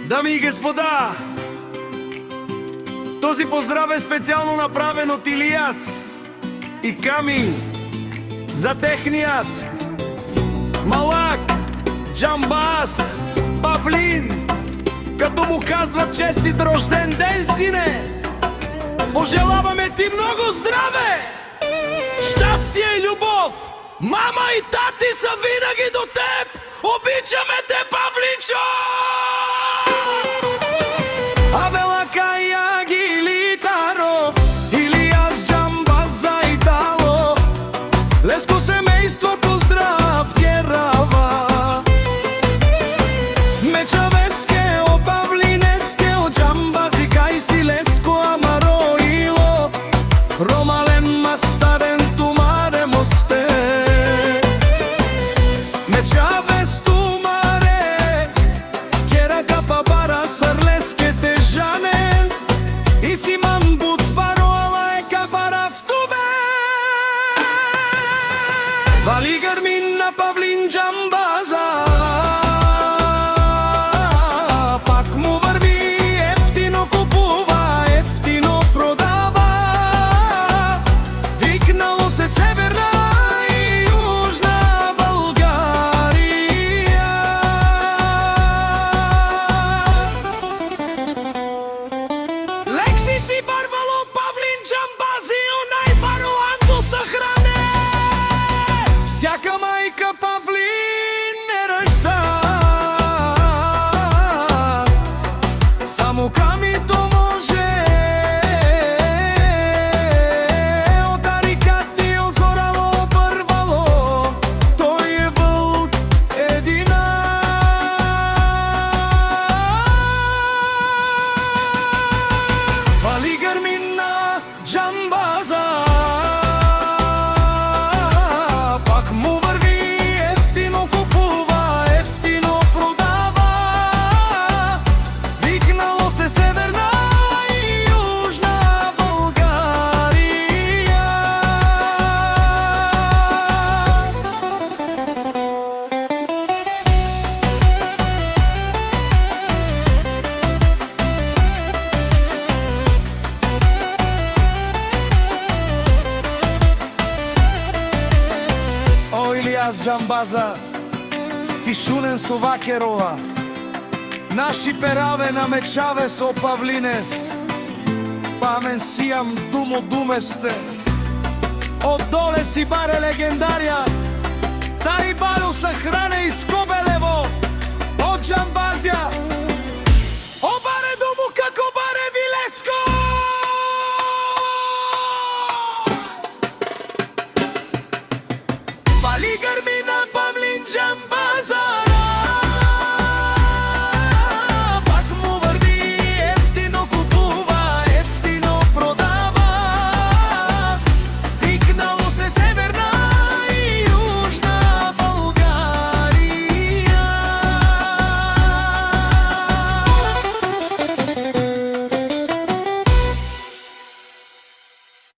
Дами и господа, този поздрав е специално направен от Илияс и Ками за техният малак Джамбаз Павлин, като му казват честит рожден ден, сине! Пожелаваме ти много здраве, щастие и любов! Мама и тати са винаги до теб! Обичаме те, Павличо! Авела кая гилитаро, Илияс Джамбаза и дало, Леско семейство поздрав герава. Мечавеске о Павлинеске о Джамбази кай си Леско амароило, Ромален мастарен тумаре мосте. Мечавес тумаре, кера капа бара сарлеске те жанен, и си ман бут бароала е капара в тубе. Вали гърмин на Павлин Джамбаза, пак му върви, ефтино купува, ефтино продава. Викнало се Северна и Южна България. Лекси си барвало Павлин Джамбази, онай баруанто съхране. Всяка майка Павлин не ръжда, само Камито може. От арикати озорало първало, той е вълк едина. Вали гърмин на Джамбаза, пак му върви, ефтино купува, ефтино продава. Викнало се Северна и Южна България. О, Илияс Джамбаза, ти шунен совакерова, наши пераве на мечаве со Павлинес, памен сиям думо думесте, отдоле си баре легендария, тари баро съхране и скобелево, от Джамбазя, о баре думо како баре Вилеско! Вали гърми